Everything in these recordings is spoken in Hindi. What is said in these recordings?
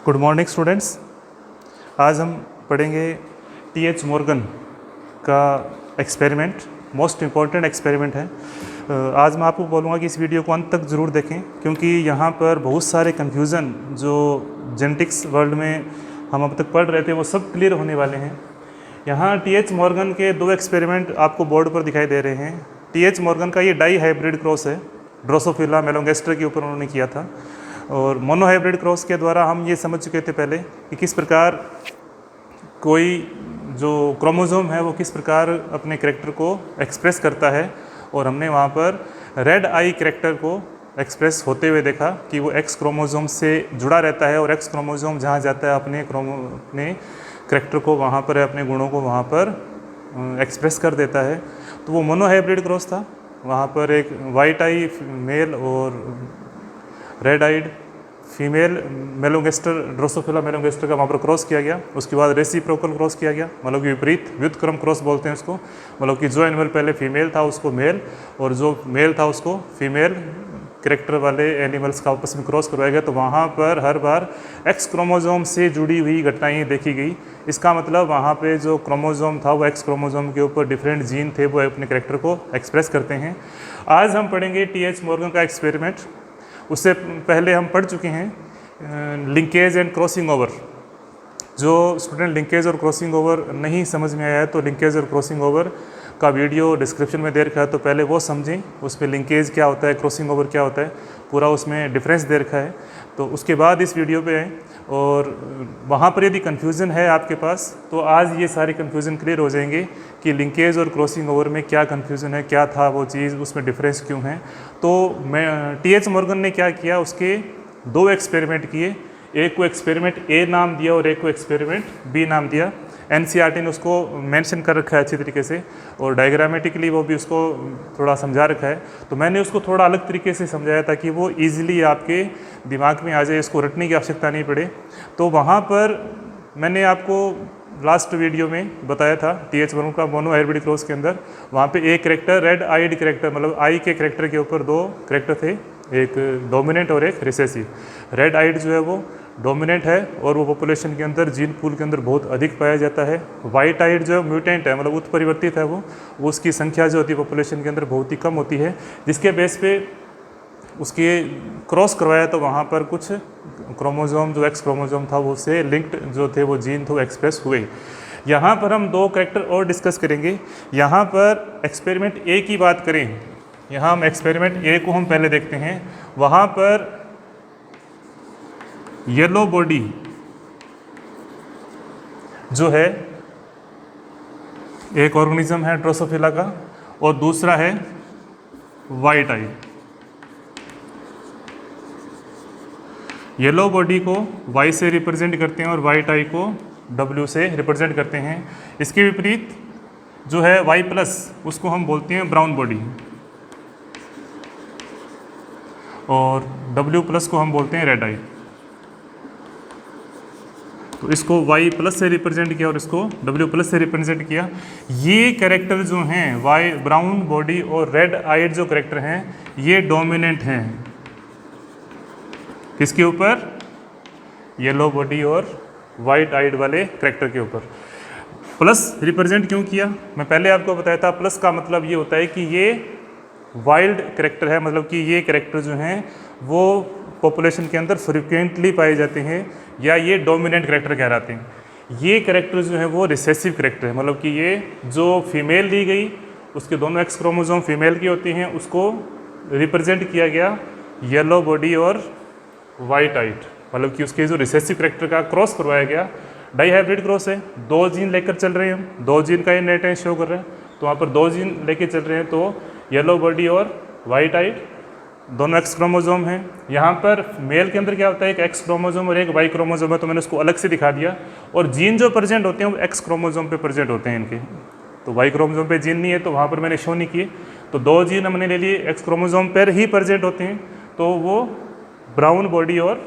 Good morning students. आज हम पढ़ेंगे टी.एच. मॉर्गन का एक्सपेरिमेंट। मोस्ट इम्पॉर्टेंट एक्सपेरिमेंट है। आज मैं आपको बोलूँगा कि इस वीडियो को अंत तक ज़रूर देखें, क्योंकि यहाँ पर बहुत सारे कन्फ्यूज़न जो जेनेटिक्स वर्ल्ड में हम अब तक पढ़ रहे थे वो सब क्लियर होने वाले हैं। यहाँ टी.एच. मॉर्गन के दो एक्सपेरिमेंट आपको बोर्ड पर दिखाई दे रहे हैं। टी.एच. मॉर्गन का ये डाई हाइब्रिड क्रॉस है, ड्रोसोफिला मेलंगेस्टर के ऊपर उन्होंने किया था। और मोनो हाइब्रिड क्रॉस के द्वारा हम ये समझ चुके थे पहले कि किस प्रकार कोई जो क्रोमोसोम है वो किस प्रकार अपने कैरेक्टर को एक्सप्रेस करता है, और हमने वहाँ पर रेड आई कैरेक्टर को एक्सप्रेस होते हुए देखा कि वो एक्स क्रोमोसोम से जुड़ा रहता है, और एक्स क्रोमोसोम जहाँ जाता है अपने कैरेक्टर को वहाँ पर, अपने गुणों को वहाँ पर एक्सप्रेस कर देता है। तो वो मोनो हाइब्रिड क्रॉस था। वहाँ पर एक वाइट आई मेल और रेड आइड फीमेल मेलंगेस्टर, ड्रोसोफिला मेलंगेस्टर का वहाँ पर क्रॉस किया गया। उसके बाद रेसिप्रोकल क्रॉस किया गया, मतलब कि विपरीत व्युत्क्रम क्रॉस बोलते हैं उसको। मतलब कि जो एनिमल पहले फीमेल था उसको मेल, और जो मेल था उसको फीमेल कैरेक्टर वाले एनिमल्स का आपस में क्रॉस करवाया गया। तो वहाँ पर हर बार एक्स क्रोमोसोम से जुड़ी हुई घटनाएँ देखी गई। इसका मतलब वहाँ पे जो क्रोमोसोम था वो एक्स क्रोमोसोम के ऊपर डिफरेंट जीन थे, वो अपने कैरेक्टर को एक्सप्रेस करते हैं। आज हम पढ़ेंगे टी.एच. मॉर्गन का एक्सपेरिमेंट। उससे पहले हम पढ़ चुके हैं लिंकेज एंड क्रॉसिंग ओवर। जो स्टूडेंट लिंकेज और क्रॉसिंग ओवर नहीं समझ में आया है तो लिंकेज और क्रॉसिंग ओवर का वीडियो डिस्क्रिप्शन में दे रखा है, तो पहले वो समझें उसमें लिंकेज क्या होता है, क्रॉसिंग ओवर क्या होता है, पूरा उसमें डिफरेंस दे रखा है। तो उसके बाद इस वीडियो पे आएँ, और वहाँ पर यदि कन्फ्यूज़न है आपके पास तो आज ये सारी कन्फ्यूज़न क्लियर हो जाएंगे कि लिंकेज और क्रॉसिंग ओवर में क्या कन्फ्यूज़न है, क्या था वो चीज़, उसमें डिफरेंस क्यों है। तो मैं टी.एच. मॉर्गन ने क्या किया, उसके दो एक्सपेरिमेंट किए। एक को एक्सपेरिमेंट ए नाम दिया और एक को एक्सपेरिमेंट बी नाम दिया। एनसीईआरटी ने उसको मेंशन कर रखा है अच्छी तरीके से, और डायग्रामेटिकली वो भी उसको थोड़ा समझा रखा है। तो मैंने उसको थोड़ा अलग तरीके से समझाया ताकि वो ईजिली आपके दिमाग में आ जाए, इसको रटने की आवश्यकता नहीं पड़े। तो वहाँ पर मैंने आपको लास्ट वीडियो में बताया था टी.एच. मॉर्गन का मोनो हाइब्रिड क्रॉस के अंदर, वहाँ पे एक कैरेक्टर रेड आइड कैरेक्टर, मतलब आई के कैरेक्टर के ऊपर दो कैरेक्टर थे, एक डोमिनेंट और एक रिसेसिव। रेड आइड जो है वो डोमिनेंट है और वो पॉपुलेशन के अंदर जीन पूल के अंदर बहुत अधिक पाया जाता है। वाइट आइड जो है म्यूटेंट है, मतलब उत्परिवर्तित है, वो उसकी संख्या जो होती है पॉपुलेशन के अंदर बहुत ही कम होती है, जिसके बेस पे उसके क्रॉस करवाया तो वहाँ पर कुछ क्रोमोसोम जो एक्स क्रोमोसोम था वो से लिंक्ड जो थे वो जीन थे वो एक्सप्रेस हुए। यहाँ पर हम दो कैरेक्टर और डिस्कस करेंगे। यहाँ पर एक्सपेरिमेंट ए की बात करें, यहाँ हम एक्सपेरिमेंट ए को हम पहले देखते हैं। वहाँ पर येलो बॉडी जो है एक ऑर्गेनिज्म है ड्रोसोफिला का, और दूसरा है वाइट आई। येलो बॉडी को Y से रिप्रेजेंट करते हैं और वाइट आई को W से रिप्रेजेंट करते हैं। इसके विपरीत जो है Y प्लस, उसको हम बोलते हैं ब्राउन बॉडी, और W प्लस को हम बोलते हैं रेड आई। तो इसको Y प्लस से रिप्रेजेंट किया और इसको W प्लस से रिप्रेजेंट किया। ये कैरेक्टर जो हैं वाई ब्राउन बॉडी और रेड आइड जो कैरेक्टर हैं ये डोमिनेंट हैं किसके ऊपर, येलो बॉडी और वाइट आइड वाले कैरेक्टर के ऊपर। प्लस रिप्रेजेंट क्यों किया, मैं पहले आपको बताया था। प्लस का मतलब ये होता है कि ये वाइल्ड कैरेक्टर है, मतलब कि ये कैरेक्टर जो हैं वो पॉपुलेशन के अंदर फ्रिक्वेंटली पाए जाते हैं, या ये डोमिनेंट कैरेक्टर कहलाते हैं। ये कैरेक्टर जो है वो रिसेसिव कैरेक्टर है, मतलब कि ये जो फीमेल ली गई उसके दोनों एक्स क्रोमोसोम फीमेल की होती हैं, उसको रिप्रेजेंट किया गया येलो बॉडी और वाइट आइट, मतलब कि उसके जो रिसेसिव कैरेक्टर का क्रॉस करवाया गया। डाई हाइब्रिड क्रॉस है, दो जीन लेकर चल रहे हैं हम, दो जीन का ये नेट शो कर रहे हैं, तो वहाँ पर दो जीन लेके चल रहे हैं। तो येलो बॉडी और वाइट आइट दोनों एक्स क्रोमोसोम हैं। यहाँ पर मेल के अंदर क्या होता है, एक एक्स क्रोमोसोम और एक वाई क्रोमोसोम है, तो मैंने उसको अलग से दिखा दिया। और जीन जो प्रेजेंट होते हैं वो एक्स क्रोमोसोम पे प्रेजेंट होते हैं इनके, तो वाई क्रोमोसोम पे जीन नहीं है तो वहाँ पर मैंने शो नहीं किए। तो दो जीन हमने ले लिए, एक्स क्रोमोसोम पर ही प्रेजेंट होते हैं, तो वो ब्राउन बॉडी और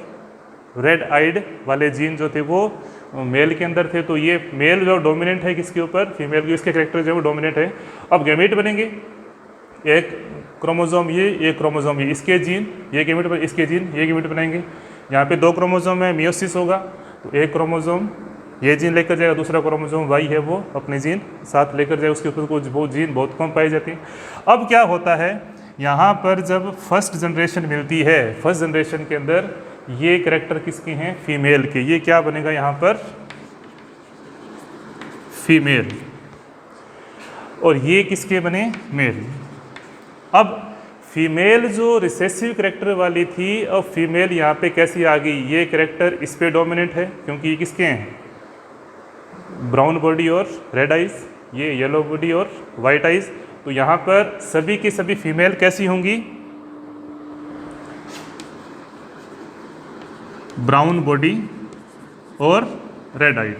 रेड आइड वाले जीन जो थे वो मेल के अंदर थे। तो ये मेल जो डोमिनेंट है किसके ऊपर, फीमेल के, इसके कैरेक्टर जो है वो डोमिनेंट है। अब गैमेट बनेंगे, एक क्रोमोसोम ये, एक क्रोमोसोम ये, इसके जीन ये गैमेट, इसके जीन ये गैमेट बनाएंगे। यहाँ पे 2 क्रोमोसोम है, मियोसिस होगा तो एक क्रोमोसोम ये जीन लेकर जाएगा, दूसरा क्रोमोसोम वाई है वो अपने जीन साथ लेकर जाएगा, उसके ऊपर कुछ वो जीन बहुत कम पाई जाती है। अब क्या होता है यहाँ पर जब फर्स्ट जनरेशन मिलती है, फर्स्ट जनरेशन के अंदर ये कैरेक्टर किसके हैं, फीमेल के, ये क्या बनेगा यहाँ पर फीमेल, और ये किसके बने मेल। अब फीमेल जो रिसेसिव कैरेक्टर वाली थी, अब फीमेल यहाँ पे कैसी आ गई, ये कैरेक्टर इस पे डोमिनेंट है क्योंकि ये किसके हैं, ब्राउन बॉडी और रेड आइज, ये येलो बॉडी और वाइट आइज। तो यहाँ पर सभी की सभी फीमेल कैसी होंगी, ब्राउन बॉडी और रेड आइज,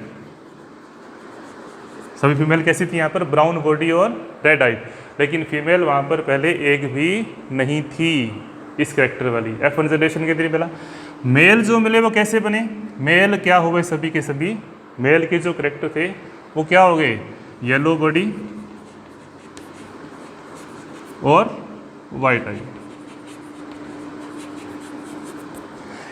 सभी फीमेल कैसी थी यहाँ पर, ब्राउन बॉडी और रेड आइज। लेकिन फीमेल वहाँ पर पहले एक भी नहीं थी इस कैरेक्टर वाली, F1 जनरेशन के दिन मिला। मेल जो मिले वो कैसे बने, मेल क्या हो गए, सभी के सभी मेल के जो कैरेक्टर थे वो क्या हो गए, येलो बॉडी और वाइट आई।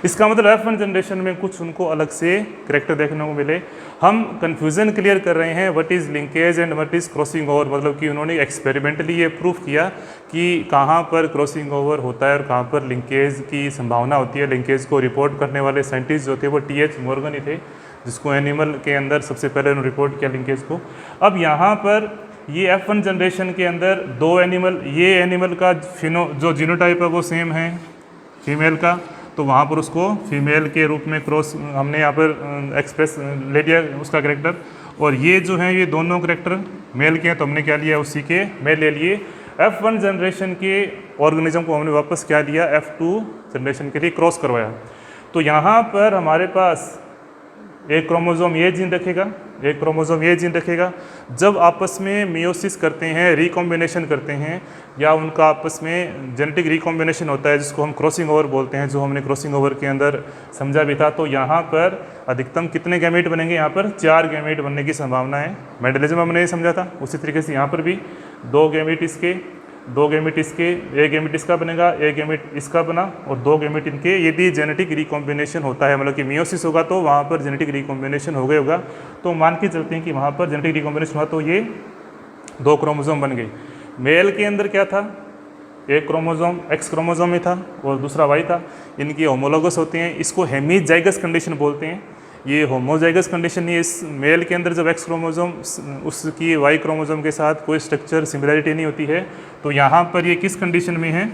इसका मतलब F1 जनरेशन में कुछ उनको अलग से कैरेक्टर देखने को मिले। हम कंफ्यूजन क्लियर कर रहे हैं what is linkage and what is crossing over, मतलब कि उन्होंने एक्सपेरिमेंटली ये प्रूफ किया कि कहाँ पर क्रॉसिंग ओवर होता है और कहाँ पर लिंकेज की संभावना होती है। लिंकेज को रिपोर्ट करने वाले साइंटिस्ट जो थे वो TH मॉर्गन ही थे, जिसको एनिमल के अंदर सबसे पहले उन्होंने रिपोर्ट किया लिंकेज को। अब यहाँ पर ये F1 जनरेशन के अंदर 2 एनिमल, ये एनिमल का जो जीनोटाइप है वो सेम है फीमेल का, तो वहाँ पर उसको फीमेल के रूप में क्रॉस हमने यहाँ पर एक्सप्रेस ले लिया उसका कैरेक्टर। और ये जो है ये दोनों कैरेक्टर मेल के हैं, तो हमने क्या लिया उसी के मेल ले लिए। F1 जनरेशन के ऑर्गेनिज्म को हमने वापस क्या लिया, F2 जनरेशन के लिए क्रॉस करवाया। तो यहाँ पर हमारे पास एक क्रोमोसोम ये जीन रखेगा, एक क्रोमोसोम ये जीन रखेगा। जब आपस में मियोसिस करते हैं, रिकॉम्बिनेशन करते हैं, या उनका आपस में जेनेटिक रिकॉम्बिनेशन होता है जिसको हम क्रॉसिंग ओवर बोलते हैं, जो हमने क्रॉसिंग ओवर के अंदर समझा भी था। तो यहाँ पर अधिकतम कितने गैमेट बनेंगे, यहाँ पर 4 गैमेट बनने की संभावना है। मेंडेलिज्म में हमने ये समझा था, उसी तरीके से यहाँ पर भी 2 गैमेट इसके, 2 गैमेट इसके, एक गैमेट इसका बनेगा, एक गैमेट इसका बना और 2 गैमेट इनके। यदि जेनेटिक रिकॉम्बिनेशन होता है, मतलब कि मियोसिस होगा तो वहाँ पर जेनेटिक रिकॉम्बिनेशन हो गया होगा, तो मान के चलते हैं कि वहाँ पर जेनेटिक रिकॉम्बिनेशन हुआ तो ये 2 क्रोमोसोम बन गए। मेल के अंदर क्या था, एक क्रोमोसोम X क्रोमोसोम में था और दूसरा Y था। इनकी होमोलोगस होते हैं, इसको हेमीजाइगस कंडीशन बोलते हैं। ये होमोजाइगस कंडीशन नहीं है, इस मेल के अंदर जब X क्रोमोसोम उसकी Y क्रोमोसोम के साथ कोई स्ट्रक्चर सिमिलरिटी नहीं होती है, तो यहाँ पर ये किस कंडीशन में है,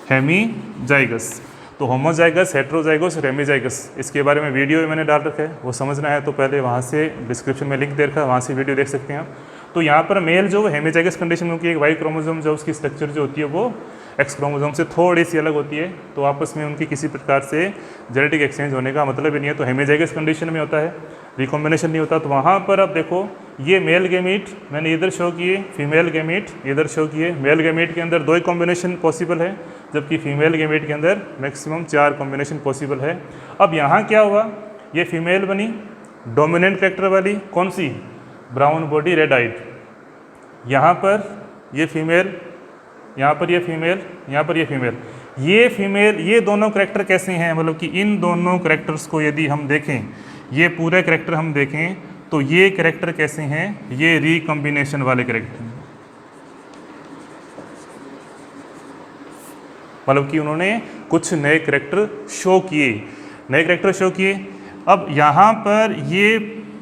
हेमीजाइगस। तो होमोजाइगस, हेट्रोजाइगस और हेमीजाइगस, इसके बारे में वीडियो मैंने डाल रखा है, वो समझना है तो पहले वहाँ से डिस्क्रिप्शन में लिंक दे रखा है, वहाँ से वीडियो देख सकते हैं आप। तो यहाँ पर मेल जो हेमीजाइगस कंडीशन में, क्योंकि एक Y क्रोमोसोम जो उसकी स्ट्रक्चर जो होती है वो X क्रोमोसोम से थोड़ी सी अलग होती है, तो आपस में उनकी किसी प्रकार से जेनेटिक एक्सचेंज होने का मतलब ही नहीं है। तो हेमीजाइगस कंडीशन में होता है, रिकॉम्बिनेशन नहीं होता। तो वहाँ पर अब देखो ये मेल गैमीट मैंने इधर शो किए, फीमेल गैमीट इधर शो किए। मेल गैमीट के अंदर 2 ही कॉम्बिनेशन पॉसिबल है, जबकि फीमेल गैमीट के अंदर मैक्सिमम 4 कॉम्बिनेशन पॉसिबल है। अब यहाँ क्या हुआ, ये फीमेल बनी डोमिनेंट कैरेक्टर वाली, कौन सी, ब्राउन बॉडी रेड आइड। यहाँ पर ये फीमेल, यहाँ पर ये फीमेल, यहाँ पर ये फीमेल। ये फीमेल, ये दोनों कैरेक्टर कैसे हैं, मतलब कि इन दोनों कैरेक्टर्स को यदि हम देखें, ये पूरे कैरेक्टर हम देखें तो ये कैरेक्टर कैसे हैं, ये रिकॉम्बिनेशन वाले कैरेक्टर हैं, मतलब कि उन्होंने कुछ नए कैरेक्टर शो किए, नए कैरेक्टर शो किए। अब यहाँ पर ये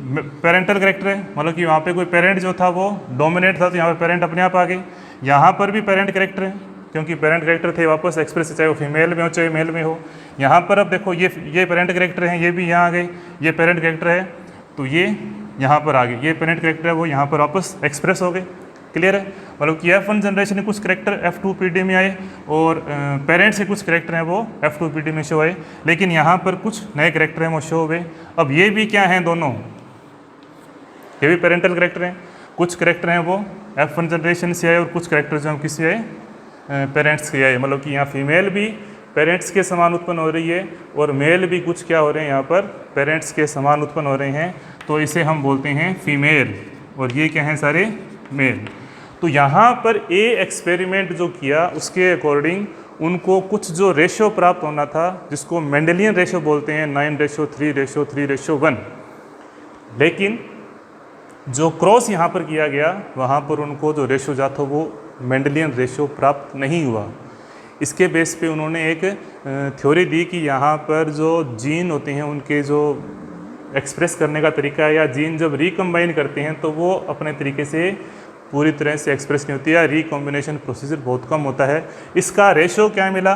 पेरेंटल कैरेक्टर है, मतलब कि वहाँ पे कोई पेरेंट जो था वो डोमिनेट था, तो यहाँ पे पेरेंट अपने आप आ गए। यहाँ पर भी पेरेंट कैरेक्टर है, क्योंकि पेरेंट कैरेक्टर थे वापस एक्सप्रेस, चाहे वो फीमेल में हो चाहे मेल में हो। यहाँ पर अब देखो ये पेरेंट कैरेक्टर हैं, ये भी यहाँ आ गए, ये पेरेंट कैरेक्टर है तो ये यहाँ पर आ गए, ये पेरेंट कैरेक्टर है वो यहाँ पर वापस एक्सप्रेस हो गए। क्लियर है, मतलब कि F1 जनरेशन में कुछ कैरेक्टर F2 पीढ़ी में आए और पेरेंट से कुछ कैरेक्टर हैं वो F2 पीढ़ी में शो आए, लेकिन यहाँ पर कुछ नए कैरेक्टर हैं वो शो हुए। अब ये भी क्या हैं, दोनों ये भी पेरेंटल कैरेक्टर हैं, कुछ कैरेक्टर हैं वो F1 जनरेशन से आए और कुछ कैरेक्टर जो हम किसी आए, पेरेंट्स के आए। मतलब कि यहाँ फीमेल भी पेरेंट्स के समान उत्पन्न हो रही है और मेल भी कुछ क्या हो रहे हैं, यहाँ पर पेरेंट्स के समान उत्पन्न हो रहे हैं, तो इसे हम बोलते हैं फीमेल, और ये क्या हैं, सारे मेल। तो यहाँ पर एक्सपेरिमेंट जो किया उसके अकॉर्डिंग उनको कुछ जो रेशो प्राप्त होना था, जिसको मेंडेलियन रेशो बोलते हैं, 9:3:1, लेकिन जो क्रॉस यहाँ पर किया गया वहाँ पर उनको जो रेशो जा था वो मेंडेलियन रेशो प्राप्त नहीं हुआ। इसके बेस पे उन्होंने एक थ्योरी दी कि यहाँ पर जो जीन होते हैं उनके जो एक्सप्रेस करने का तरीका है, या जीन जब रिकम्बाइन करते हैं तो वो अपने तरीके से पूरी तरह से एक्सप्रेस नहीं होती है, रिकॉम्बिनेशन प्रोसीजर बहुत कम होता है। इसका रेशो क्या मिला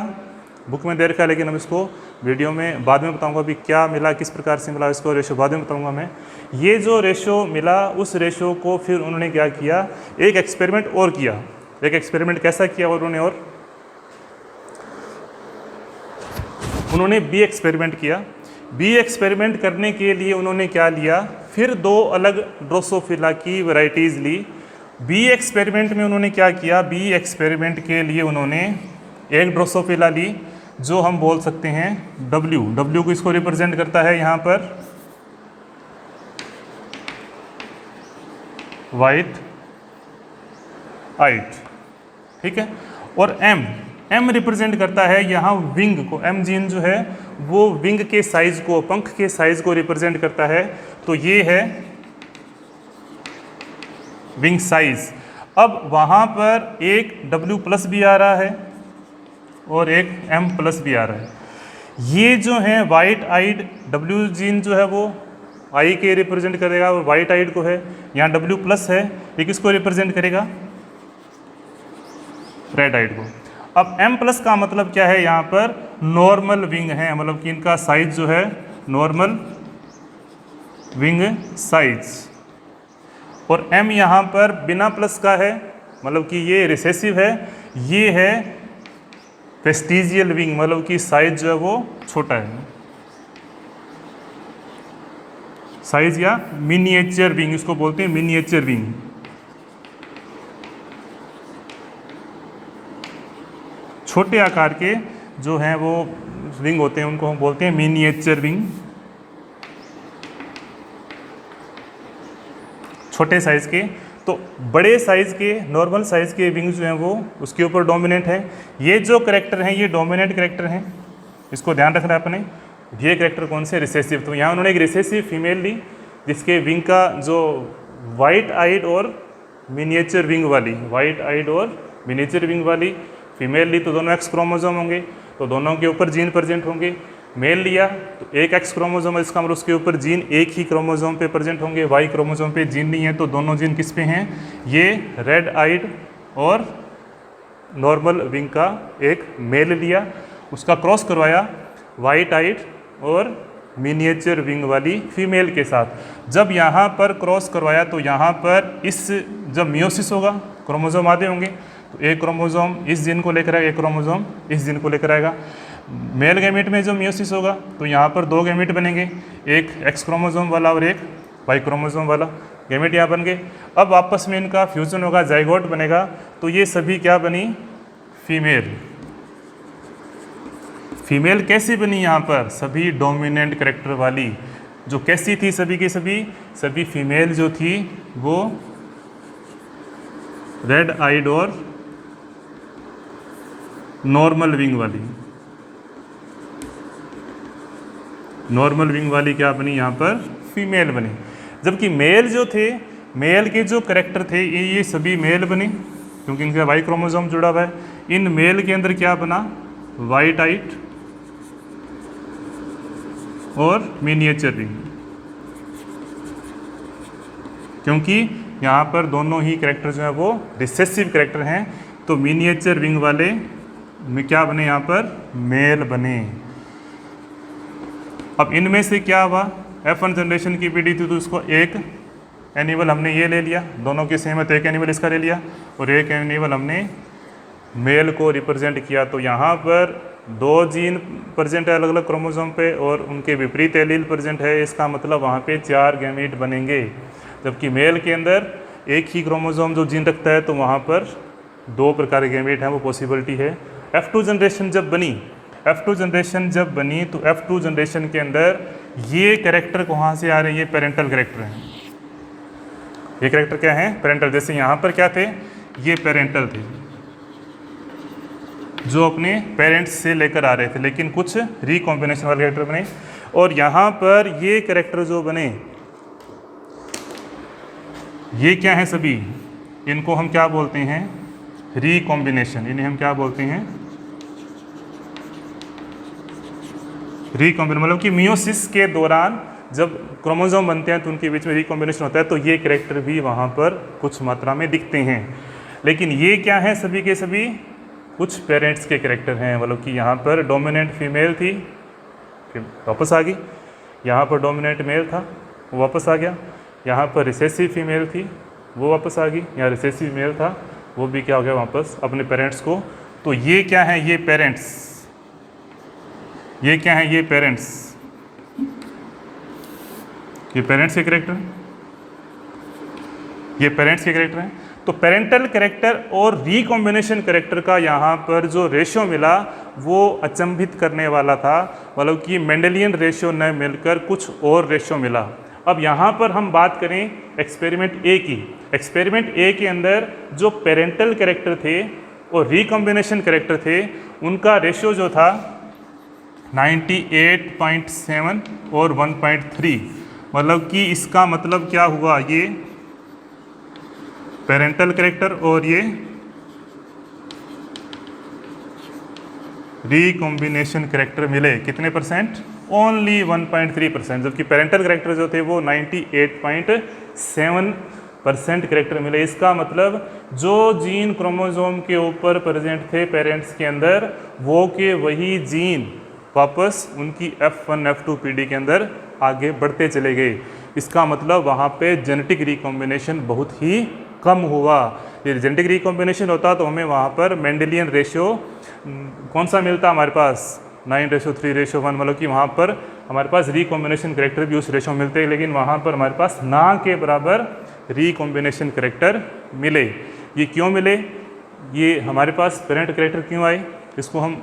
बुक में दे रखा है, लेकिन हम इसको वीडियो में बाद में बताऊंगा अभी क्या मिला, किस प्रकार से मिला, इसको रेशो बाद में बताऊंगा मैं। ये जो रेशो मिला उस रेशो को फिर उन्होंने क्या किया, एक एक्सपेरिमेंट और किया। एक एक्सपेरिमेंट कैसा किया उन्होंने, और उन्होंने बी एक्सपेरिमेंट किया। बी एक्सपेरिमेंट करने के लिए उन्होंने क्या लिया, फिर 2 अलग ड्रोसोफिला की वैरायटीज़ ली। बी एक्सपेरिमेंट में उन्होंने क्या किया, बी एक्सपेरिमेंट के लिए उन्होंने एक ड्रोसोफिला ली जो हम बोल सकते हैं W को इसको रिप्रेजेंट करता है यहाँ पर वाइट आइट, ठीक है। और M रिप्रेजेंट करता है यहाँ विंग को। M जीन जो है वो विंग के साइज को, पंख के साइज को रिप्रेजेंट करता है, तो ये है विंग साइज। अब वहाँ पर एक W+ भी आ रहा है और एक M+ भी आ रहा है। ये जो है वाइट आइड W जीन जो है वो आई के रिप्रेजेंट करेगा और वाइट आइड को है, यहाँ W+ है, ये किसको रिप्रेजेंट करेगा, रेड आइड को। अब M+ का मतलब क्या है, यहाँ पर नॉर्मल विंग है, मतलब कि इनका साइज जो है नॉर्मल विंग साइज। और M यहाँ पर बिना प्लस का है, मतलब कि ये रिसेसिव है, ये है वेस्टिजियल विंग, मतलब कि साइज जो है वो छोटा है, साइज या मिनिएचर विंग इसको बोलते हैं, मिनिएचर विंग। छोटे आकार के जो हैं वो विंग होते हैं उनको हम बोलते हैं मिनिएचर विंग। छोटे साइज़ के, तो बड़े साइज़ के नॉर्मल साइज़ के विंग जो हैं वो उसके ऊपर डोमिनेंट है। ये जो करेक्टर हैं ये डोमिनेंट करेक्टर हैं, इसको ध्यान रखना है अपने। ये करेक्टर कौन से, रिसेसिव। तो यहाँ उन्होंने एक रिसेसिव फीमेल ली जिसके विंग का जो वाइट आइड और मिनिएचर विंग वाली, वाइट आइड और मिनिएचर विंग वाली फीमेल ली, तो दोनों X क्रोमोसोम होंगे, तो दोनों के ऊपर जीन प्रेजेंट होंगे। मेल लिया तो एक X क्रोमोसोम है, इसका मतलब उसके ऊपर जीन एक ही क्रोमोसोम पे प्रेजेंट होंगे, Y क्रोमोसोम पे जीन नहीं है, तो दोनों जीन किस पे हैं, ये रेड आइड और नॉर्मल विंग का एक मेल लिया, उसका क्रॉस करवाया वाइट आइड और मिनिएचर विंग वाली फीमेल के साथ। जब यहाँ पर क्रॉस करवाया तो यहाँ पर इस जब मियोसिस होगा, क्रोमोसोम आधे होंगे, तो एक क्रोमोसोम इस जीन को लेकर आएगा, एक क्रोमोसोम इस जीन को लेकर आएगा। मेल गैमेट में जो मियोसिस होगा तो यहाँ पर 2 गैमेट बनेंगे, एक X क्रोमोसोम वाला और एक Y क्रोमोसोम वाला गैमेट यहाँ बन गए। अब आपस में इनका फ्यूजन होगा, जाइगोट बनेगा, तो ये सभी क्या बनी, फीमेल। फीमेल कैसी बनी, यहाँ पर सभी डोमिनेंट करेक्टर वाली। जो कैसी थी सभी की सभी फीमेल जो थी वो रेड आइड और नॉर्मल विंग वाली, नॉर्मल विंग वाली क्या बनी, यहाँ पर फीमेल बनी। जबकि मेल जो थे, मेल के जो करेक्टर थे ये सभी मेल बने क्योंकि इनका वाई क्रोमोसोम जुड़ा हुआ है। इन मेल के अंदर क्या बना, वाइट आइट और मिनिएचर विंग, क्योंकि यहाँ पर दोनों ही करेक्टर जो है वो रिसेसिव करेक्टर हैं, तो मिनिएचर विंग वाले में क्या बने, यहाँ पर मेल बने। अब इनमें से क्या हुआ, F1 जनरेशन की पीढ़ी थी तो उसको एक एनिमल हमने ये ले लिया, दोनों की सेम है तो एक एनिमल इसका ले लिया, और एक एनिमल हमने मेल को रिप्रेजेंट किया। तो यहाँ पर 2 जीन प्रेजेंट है अलग अलग क्रोमोसोम पे और उनके विपरीत एलील प्रेजेंट है, इसका मतलब वहाँ पे 4 गैमीट बनेंगे। जबकि मेल के अंदर एक ही क्रोमोसोम जो जीन रखता है तो वहाँ पर 2 प्रकार के गैमीट हैं, वो पॉसिबिलिटी है। F2 जनरेशन जब बनी, F2 जनरेशन जब बनी तो F2 जनरेशन के अंदर ये कैरेक्टर कहाँ से आ रहे हैं, ये पेरेंटल कैरेक्टर हैं। ये कैरेक्टर क्या है, पेरेंटल। जैसे यहाँ पर क्या थे, ये पेरेंटल थे, जो अपने पेरेंट्स से लेकर आ रहे थे, लेकिन कुछ रिकॉम्बिनेशन वाले कैरेक्टर बने। और यहाँ पर ये कैरेक्टर जो बने, ये क्या है सभी, इनको हम क्या बोलते हैं, रिकॉम्बिनेशन। इन्हें हम क्या बोलते हैं, रिकॉम्बिनेशन। मतलब कि मियोसिस के दौरान जब क्रोमोसोम बनते हैं तो उनके बीच में रिकॉम्बिनेशन होता है, तो ये कैरेक्टर भी वहाँ पर कुछ मात्रा में दिखते हैं। लेकिन ये क्या है, सभी के सभी कुछ पेरेंट्स के कैरेक्टर हैं। मतलब कि यहाँ पर डोमिनेंट फीमेल थी, फिर वापस आ गई। यहाँ पर डोमिनेंट मेल था, वो वापस आ गया। यहाँ पर रिसेसिव फीमेल थी, वो वापस आ गई। यहाँ रिसेसिव मेल था, वो भी क्या हो गया वापस अपने पेरेंट्स को। तो ये क्या है, ये पेरेंट्स, ये क्या है, ये पेरेंट्स, ये पेरेंट्स के कैरेक्टर, ये पेरेंट्स के कैरेक्टर हैं। तो पेरेंटल कैरेक्टर और रिकॉम्बिनेशन कैरेक्टर का यहाँ पर जो रेशियो मिला वो अचंभित करने वाला था। मतलब कि मेंडेलियन रेशियो न मिलकर कुछ और रेशियो मिला। अब यहाँ पर हम बात करें एक्सपेरिमेंट ए की। एक्सपेरिमेंट ए के अंदर जो पेरेंटल कैरेक्टर थे और रिकॉम्बिनेशन कैरेक्टर थे, उनका रेशियो जो था 98.7 और 1.3। मतलब कि इसका मतलब क्या हुआ, ये पेरेंटल कैरेक्टर और ये रिकॉम्बिनेशन कैरेक्टर मिले कितने परसेंट, ओनली 1.3%। जबकि पेरेंटल कैरेक्टर जो थे वो 98.7% कैरेक्टर मिले। इसका मतलब जो जीन क्रोमोसोम के ऊपर प्रेजेंट थे पेरेंट्स के अंदर, वो के वही जीन वापस उनकी F1 F2 पीढ़ी के अंदर आगे बढ़ते चले गए। इसका मतलब वहाँ पे जेनेटिक रिकॉम्बिनेशन बहुत ही कम हुआ। ये जेनेटिक रिकॉम्बिनेशन होता तो हमें वहाँ पर मेंडेलियन रेशियो कौन सा मिलता हमारे पास, 9:3:1। मतलब कि वहाँ पर हमारे पास रिकॉम्बिनेशन कैरेक्टर भी उस रेशियो मिलते हैं, लेकिन वहाँ पर हमारे पास ना के बराबर रिकॉम्बिनेशन कैरेक्टर मिले। ये क्यों मिले, ये हमारे पास पेरेंट कैरेक्टर क्यों आए, इसको हम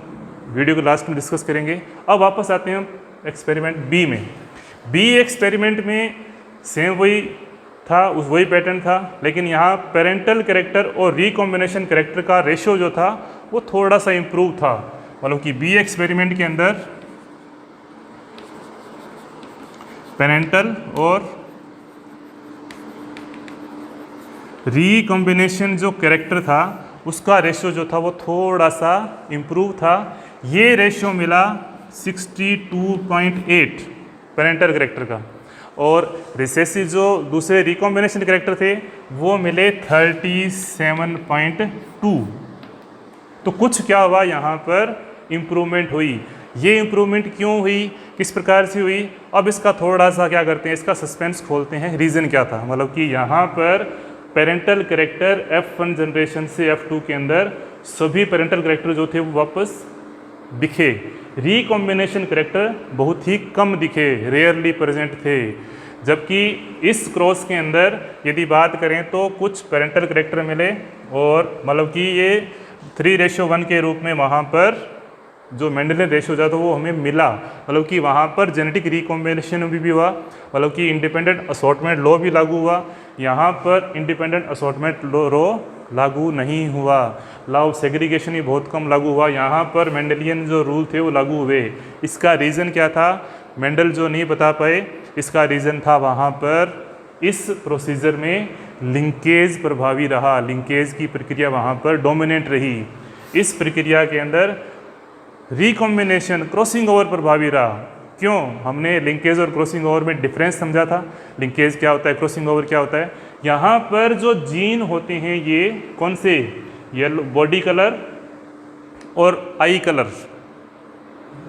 वीडियो के लास्ट में डिस्कस करेंगे। अब वापस आते हैं हम एक्सपेरिमेंट बी में। बी एक्सपेरिमेंट में सेम वही था, उस वही पैटर्न था, लेकिन यहाँ पेरेंटल कैरेक्टर और रिकॉम्बिनेशन कैरेक्टर का रेशियो जो था वो थोड़ा सा इम्प्रूव था। मतलब कि बी एक्सपेरिमेंट के अंदर पेरेंटल और रिकॉम्बिनेशन जो कैरेक्टर था उसका रेशियो जो था वो थोड़ा सा इम्प्रूव था। ये रेशियो मिला 62.8 पेरेंटल कैरेक्टर का, और रिसेसिव जो दूसरे रिकॉम्बिनेशन कैरेक्टर थे वो मिले 37.2। तो कुछ क्या हुआ, यहाँ पर इम्प्रूवमेंट हुई। ये इम्प्रूवमेंट क्यों हुई, किस प्रकार से हुई, अब इसका थोड़ा सा क्या करते हैं, इसका सस्पेंस खोलते हैं। रीज़न क्या था, मतलब कि यहाँ पर पेरेंटल कैरेक्टर F1 जनरेशन से F2 के अंदर सभी पेरेंटल कैरेक्टर जो थे वो वापस दिखे। रिकॉम्बिनेशन कैरेक्टर बहुत ही कम दिखे, रेयरली प्रेजेंट थे। जबकि इस क्रॉस के अंदर यदि बात करें तो कुछ पेरेंटल कैरेक्टर मिले, और मतलब कि ये 3:1 के रूप में वहाँ पर जो मेंडेलियन रेशियो था तो वो हमें मिला। मतलब कि वहाँ पर जेनेटिक रिकॉम्बिनेशन भी हुआ, मतलब कि इंडिपेंडेंट असॉर्टमेंट लॉ भी लागू हुआ। यहाँ पर इंडिपेंडेंट असॉर्टमेंट लॉ लागू नहीं हुआ, लॉ ऑफ सेग्रीगेशन ही बहुत कम लागू हुआ। यहाँ पर मेंडेलियन जो रूल थे वो लागू हुए। इसका रीज़न क्या था, मेंडल जो नहीं बता पाए, इसका रीज़न था वहाँ पर इस प्रोसीजर में लिंकेज प्रभावी रहा, लिंकेज की प्रक्रिया वहाँ पर डोमिनेंट रही। इस प्रक्रिया के अंदर रिकॉम्बिनेशन क्रॉसिंग ओवर प्रभावी रहा। क्यों, हमने लिंकेज और क्रॉसिंग ओवर में डिफरेंस समझा था। लिंकेज क्या होता है, क्रॉसिंग ओवर क्या होता है। यहाँ पर जो जीन होते हैं ये कौन से, येलो बॉडी कलर और आई कलर,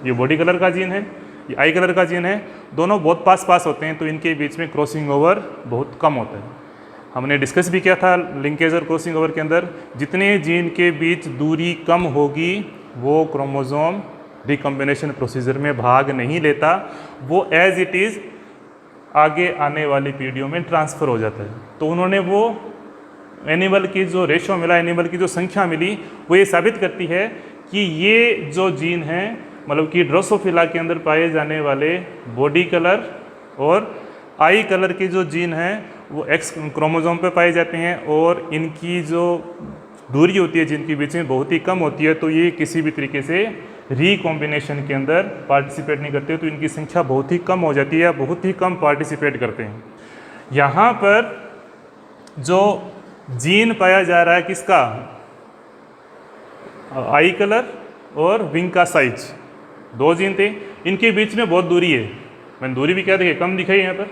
ये बॉडी कलर का जीन है, ये आई कलर का जीन है, दोनों बहुत पास पास होते हैं, तो इनके बीच में क्रॉसिंग ओवर बहुत कम होता है। हमने डिस्कस भी किया था लिंकेज और क्रॉसिंग ओवर के अंदर, जितने जीन के बीच दूरी कम होगी वो क्रोमोसोम रिकॉम्बिनेशन प्रोसीजर में भाग नहीं लेता, वो एज इट इज़ आगे आने वाली पीढ़ियों में ट्रांसफ़र हो जाता है। तो उन्होंने वो एनिमल की जो रेशो मिला, एनिमल की जो संख्या मिली, वो ये साबित करती है कि ये जो जीन हैं, मतलब कि ड्रोसोफिला के अंदर पाए जाने वाले बॉडी कलर और आई कलर के जो जीन हैं वो एक्स क्रोमोसोम पे पाए जाते हैं, और इनकी जो दूरी होती है जिनके बीच में बहुत ही कम होती है, तो ये किसी भी तरीके से रिकॉम्बिनेशन के अंदर पार्टिसिपेट नहीं करते, तो इनकी संख्या बहुत ही कम हो जाती है, बहुत ही कम पार्टिसिपेट करते हैं। यहाँ पर जो जीन पाया जा रहा है किसका, आई कलर और विंग का साइज, दो जीन थे, इनके बीच में बहुत दूरी है। मैंने दूरी भी क्या दिखाई, कम दिखाई यहाँ पर,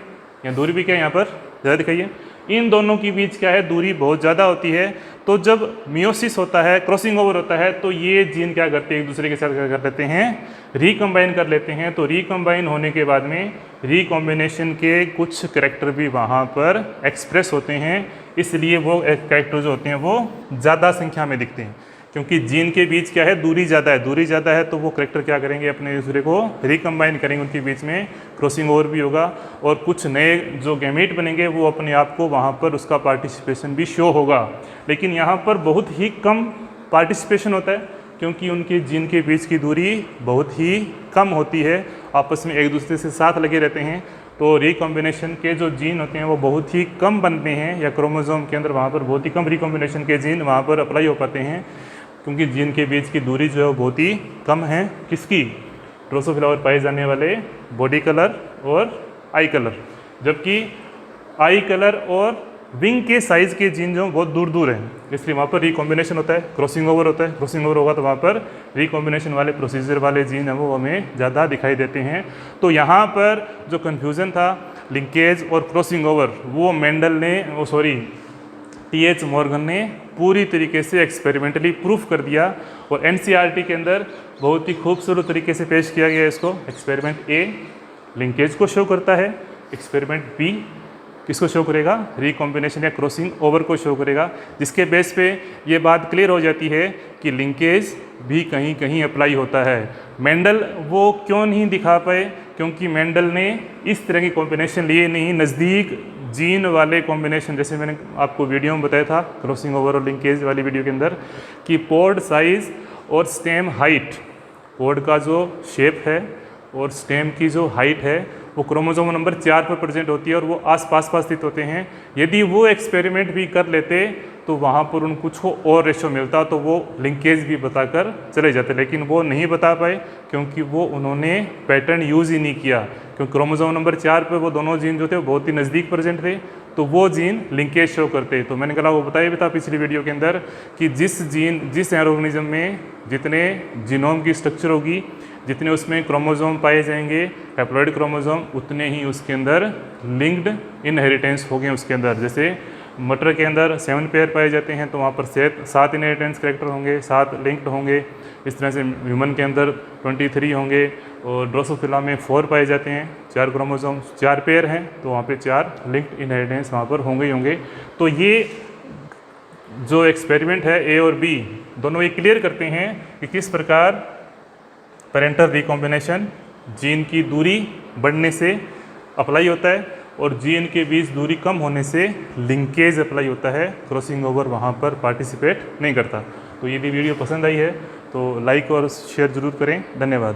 या दूरी भी क्या यहाँ पर ज़्यादा दिखाई है। इन दोनों के बीच क्या है, दूरी बहुत ज़्यादा होती है। तो जब मियोसिस होता है, क्रॉसिंग ओवर होता है, तो ये जीन क्या करते हैं, एक दूसरे के साथ क्या कर लेते हैं, रिकम्बाइन कर लेते हैं। तो रिकम्बाइन होने के बाद में रिकॉम्बिनेशन के कुछ करैक्टर भी वहाँ पर एक्सप्रेस होते हैं, इसलिए वो करैक्टर जो होते हैं वो ज़्यादा संख्या में दिखते हैं, क्योंकि जीन के बीच क्या है, दूरी ज़्यादा है। दूरी ज़्यादा है तो वो करैक्टर क्या करेंगे, अपने दूसरे को रिकम्बाइन करेंगे, उनके बीच में क्रॉसिंग ओवर भी होगा, और कुछ नए जो गैमेट बनेंगे वो अपने आप को वहाँ पर उसका पार्टिसिपेशन भी शो होगा। लेकिन यहाँ पर बहुत ही कम पार्टिसिपेशन होता है, क्योंकि उनके जीन के बीच की दूरी बहुत ही कम होती है, आपस में एक दूसरे से साथ लगे रहते हैं। तो रिकॉम्बिनेशन के जो जीन होते हैं वो बहुत ही कम बनते हैं, या क्रोमोसोम के अंदर वहाँ पर बहुत ही कम रिकॉम्बिनेशन के जीन वहाँ पर अप्लाई हो पाते हैं, क्योंकि जीन के बीच की दूरी जो है बहुत ही कम है। किसकी, ड्रोसोफिला और पाए जाने वाले बॉडी कलर और आई कलर, जबकि आई कलर और विंग के साइज़ के जीन जो बहुत दूर दूर हैं, इसलिए वहाँ पर रिकॉम्बिनेशन होता है, क्रॉसिंग ओवर होता है। क्रॉसिंग ओवर होगा तो वहाँ पर रिकॉम्बिनेशन वाले प्रोसीजर वाले जीन हैं वो हमें ज़्यादा दिखाई देते हैं। तो यहाँ पर जो कन्फ्यूज़न था लिंकेज और क्रॉसिंग ओवर, वो मेंडल ने टीएच मॉर्गन ने पूरी तरीके से एक्सपेरिमेंटली प्रूफ कर दिया, और एनसीईआरटी के अंदर बहुत ही खूबसूरत तरीके से पेश किया गया इसको। एक्सपेरिमेंट ए लिंकेज को शो करता है, एक्सपेरिमेंट बी किसको शो करेगा, रिकॉम्बिनेशन या क्रॉसिंग ओवर को शो करेगा, जिसके बेस पे ये बात क्लियर हो जाती है कि लिंकेज भी कहीं कहीं अप्लाई होता है। मेंडल वो क्यों नहीं दिखा पाए, क्योंकि मेंडल ने इस तरह की कॉम्बिनेशन लिए नहीं, नज़दीक जीन वाले कॉम्बिनेशन, जैसे मैंने आपको वीडियो में बताया था क्रॉसिंग ओवर और लिंकेज वाली वीडियो के अंदर, कि पोड साइज़ और स्टेम हाइट, पोड का जो शेप है और स्टेम की जो हाइट है वो क्रोमोसोम नंबर 4 पर प्रेजेंट होती है, और वो आस पास स्थित होते हैं। यदि वो एक्सपेरिमेंट भी कर लेते तो वहाँ पर उनको कुछ और रेशो मिलता, तो वो लिंकेज भी बताकर चले जाते, लेकिन वो नहीं बता पाए, क्योंकि वो उन्होंने पैटर्न यूज़ ही नहीं किया। क्योंकि क्रोमोसोम नंबर 4 पर वो दोनों जीन जो थे वो बहुत ही नज़दीक प्रेजेंट थे, तो वो जीन लिंकेज शो करते। तो मैंने कहा वो बताया भी था पिछली वीडियो के अंदर कि जिस ऑर्गेनिज्म में जितने जीनोम की स्ट्रक्चर होगी, जितने उसमें क्रोमोसोम पाए जाएंगे, हैप्लॉइड क्रोमोसोम, उतने ही उसके अंदर लिंक्ड इनहेरिटेंस होंगे उसके अंदर। जैसे मटर के अंदर 7 पेयर पाए जाते हैं, तो वहाँ पर 7 इनहेरिटेंस कैरेक्टर होंगे, 7 लिंक्ड होंगे। इस तरह से ह्यूमन के अंदर 23 होंगे, और ड्रोसोफिला में 4 पाए जाते हैं, 4 क्रोमोसोम, 4 पेयर हैं, तो वहाँ पे 4 लिंक्ड इनहेरिटेंस वहाँ पर होंगे ही होंगे। तो ये जो एक्सपेरिमेंट है ए और बी दोनों ये क्लियर करते हैं कि किस प्रकार पेरेंटल रिकॉम्बिनेशन जीन की दूरी बढ़ने से अप्लाई होता है, और जीन के बीच दूरी कम होने से लिंकेज अप्लाई होता है, क्रॉसिंग ओवर वहाँ पर पार्टिसिपेट नहीं करता। तो यदि वीडियो पसंद आई है तो लाइक और शेयर ज़रूर करें। धन्यवाद।